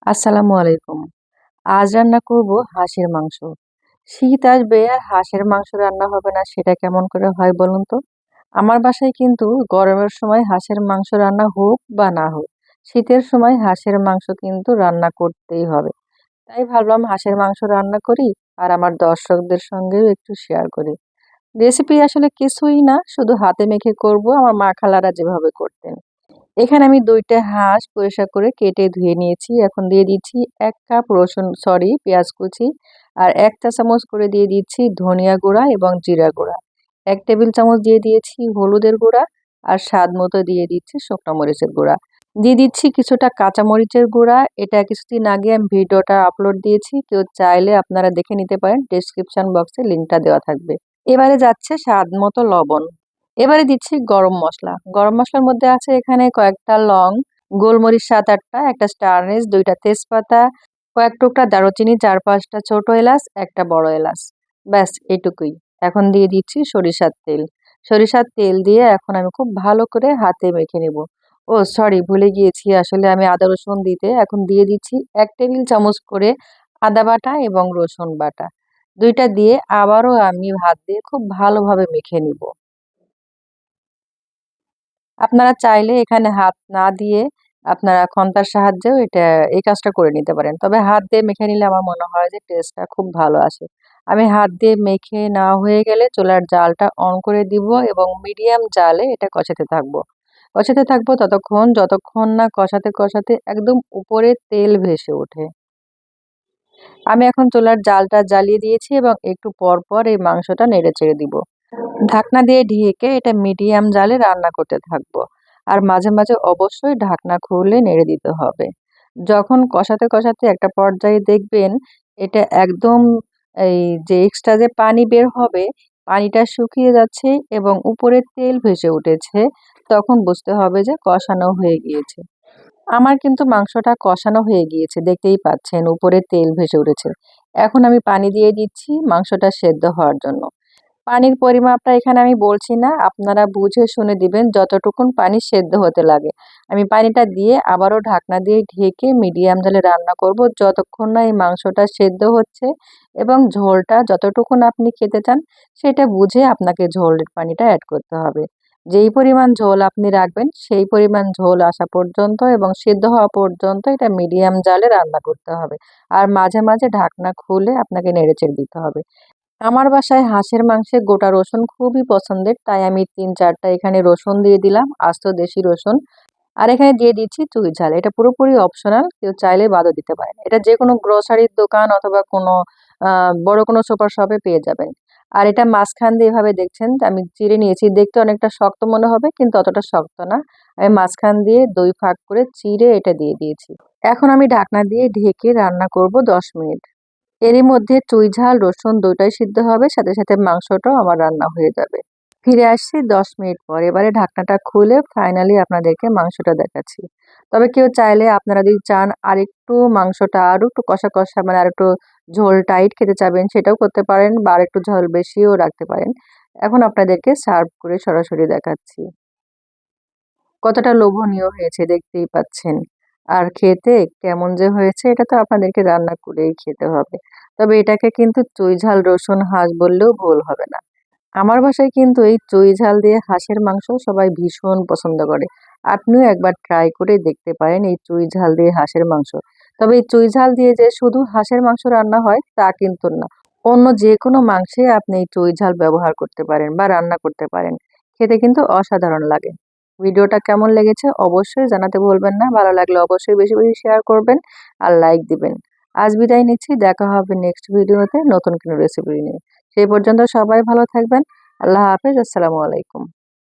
আসসালামু আলাইকুম। আজ রান্না করব হাঁসের মাংস। শীত আসবে আর হাঁসের মাংস রান্না হবে না সেটা কেমন করে হয় বলুন তো? আমার বাসায় কিন্তু গরমের সময় হাঁসের মাংস রান্না হোক বা না হোক, শীতের সময় হাঁসের মাংস কিন্তু রান্না করতেই হবে। তাই ভাবলাম হাঁসের মাংস রান্না করি আর আমার দর্শকদের সঙ্গেও একটু শেয়ার করি। রেসিপি আসলে কিছুই না, শুধু হাতে মেখে করব আমার মা খালারা যেভাবে করতেন। এখানে আমি ২ টা হাঁস পরিষ্কার করে কেটে ধুয়ে নিয়েছি। এখন দিয়ে দিচ্ছি ১ কাপ পেঁয়াজ কুচি আর ১ চা চামচ করে দিয়ে দিচ্ছি ধনিয়া গুঁড়া এবং জিরা গুঁড়া। ১ টেবিল চামচ দিয়ে দিয়েছি হলুদের গুঁড়া আর স্বাদ মতো দিয়ে দিচ্ছি শুকনো মরিচের গুঁড়া। দিয়ে দিচ্ছি কিছুটা কাঁচা মরিচের গুঁড়া। এটা কিছুদিন আগে আমি ভিডিওটা আপলোড দিয়েছি। কেউ চাইলে আপনারা দেখে নিতে পারেন। ডেসক্রিপশন বক্সে লিংকটা দেওয়া থাকবে। এবারে যাচ্ছে স্বাদ মতো লবণ। এবারে দিচ্ছি গরম মসলা। গরম মসলার মধ্যে আছে এখানে কয়েকটা লং, গোলমরিচ ৭-৮ টা, একটা স্টার আনিস, ২ টা তেজপাতা, কয়েক টুকরা দারুচিনি, ৪-৫ টা ছোট এলাচ, একটা বড় এলাচ। ব্যাস এটুকুই। এখন দিয়ে দিচ্ছি সরিষার তেল। সরিষার তেল দিয়ে এখন আমি খুব ভালো করে হাতে মেখে নেব। ও সরি, ভুলে গিয়েছি, আসলে আমি আদা রসুন দিতে। এখন দিয়ে দিচ্ছি ১ টেবিল চামচ করে আদা বাটা এবং রসুন বাটা। ২ টা দিয়ে আবারও আমি হাত দিয়ে খুব ভালোভাবে মেখে নিব। আপনারা চাইলে এখানে হাত না দিয়ে আপনারা খন্তার সাহায্যেও এই কাজটা করে নিতে পারেন। তবে হাত দিয়ে মেখে নিলে আমার মনে হয় যে টেস্টটা খুব ভালো আসে। আমি হাত দিয়ে মেখে নেওয়া হয়ে গেলে চুলার জালটা অন করে দিব এবং মিডিয়াম জালে এটা কষাতে থাকবো। কষাতে থাকবো ততক্ষণ যতক্ষণ না কষাতে একদম উপরে তেল ভেসে ওঠে। আমি এখন চুলার জালটা জ্বালিয়ে দিয়েছি এবং একটু পর এই মাংসটা নেড়েচেড়ে দিব। ঢাকনা দিয়ে ঢেকে এটা মিডিয়াম জালে রান্না করতে থাকবো। আর মাঝে মাঝে অবশ্যই ঢাকনা খুলে নেড়ে দিতে হবে। যখন কষাতে একটা পর্যায়ে দেখবেন এটা একদম এই যে এক্সট্রা যে পানি বের হবে, পানিটা শুকিয়ে যাচ্ছে এবং উপরে তেল ভেসে উঠেছে, তখন বুঝতে হবে যে কষানো হয়ে গিয়েছে। আমার কিন্তু মাংসটা কষানো হয়ে গিয়েছে, দেখতেই পাচ্ছেন উপরে তেল ভেসে উঠেছে। এখন আমি পানি দিয়ে দিচ্ছি মাংসটা সেদ্ধ হওয়ার জন্য। পানির পরিমাপটা এখানে আমি বলছি না, আপনারা বুঝে শুনে দিবেন যতটুকুন পানি সেদ্ধ হতে লাগে। আমি পানিটা দিয়ে আবারও ঢাকনা দিয়ে ঢেকে মিডিয়াম জালে রান্না করব যতক্ষণ না এই মাংসটা সেদ্ধ হচ্ছে এবং ঝোলটা যতটুকুন আপনি খেতে চান সেটা বুঝে আপনাকে ঝোলের পানিটা অ্যাড করতে হবে। যেই পরিমাণ ঝোল আপনি রাখবেন সেই পরিমাণ ঝোল আসা পর্যন্ত এবং সেদ্ধ হওয়া পর্যন্ত এটা মিডিয়াম জালে রান্না করতে হবে। আর মাঝে মাঝে ঢাকনা খুলে আপনাকে নেড়েচেড়ে দিতে হবে। আমার বাসায় হাঁসের মাংসে গোটা রসুন খুবই পছন্দের, তাই আমি ৩-৪ টা এখানে রসুন দিয়ে দিলাম, আস্ত দেশি রসুন। আর এখানে দিয়ে দিচ্ছি চুই ঝাল। এটা পুরোপুরি অপশনাল, কেউ চাইলে বাদও দিতে পারেন। এটা যেকোনো গ্রোসারির দোকান অথবা কোনো বড় কোনো সুপার শপে পেয়ে যাবেন। আর এটা মাঝখান দিয়ে এভাবে দেখছেন আমি চিড়ে নিয়েছি। দেখতে অনেকটা শক্ত মনে হবে কিন্তু অতটা শক্ত না। আমি মাঝখান দিয়ে ২ ভাগ করে চিড়ে এটা দিয়ে দিয়েছি। এখন আমি ঢাকনা দিয়ে ঢেকে রান্না করব ১০ মিনিট। এরই মধ্যে চুই ঝাল, রসুন ২ টাই সিদ্ধ হবে, সাথে মাংসটাও আমার রান্না হয়ে যাবে। ফিরে আসছি ১০ মিনিট পর। এবারে ঢাকনাটা খুলে ফাইনালি আপনাদেরকে মাংসটা দেখাচ্ছি। তবে কেউ চাইলে আপনারা যদি চান আরেকটু মাংসটা আরো একটু কষা মানে আরেকটু ঝোল টাইট খেতে চাবেন সেটাও করতে পারেন বা আরেকটু ঝোল বেশিও রাখতে পারেন। এখন আপনাদেরকে সার্ভ করে সরাসরি দেখাচ্ছি। কতটা লোভনীয় হয়েছে দেখতেই পাচ্ছেন। আর খেতে কেমন যে হয়েছে এটা তো আপনাদেরকে রান্না করেই খেতে হবে। তবে এটাকে কিন্তু চুই-ঝাল রসুন হাঁস বললেও ভুল হবে না। আমার বাসায় কিন্তু এই চুই-ঝাল দিয়ে হাঁসের মাংস সবাই ভীষণ পছন্দ করে। আপনিও একবার ট্রাই করে দেখতে পারেন এই চুই-ঝাল দিয়ে হাঁসের মাংস। তবে এই চুই-ঝাল দিয়ে যে শুধু হাঁসের মাংস রান্না হয় তা কিন্তু না। অন্য যেকোনো মাংসে আপনি এই চুই-ঝাল ব্যবহার করতে পারেন বা রান্না করতে পারেন। খেতে কিন্তু অসাধারণ লাগে। ভিডিওটা কেমন লেগেছে অবশ্যই জানাতে ভুলবেন না। ভালো লাগলে অবশ্যই বেশি শেয়ার করবেন আর লাইক দিবেন। আজ বিদায় নিচ্ছি। দেখা হবে নেক্সট ভিডিওতে নতুন কোনো রেসিপি নিয়ে। সেই পর্যন্ত সবাই ভালো থাকবেন। আল্লাহ হাফেজ। আসসালামু আলাইকুম।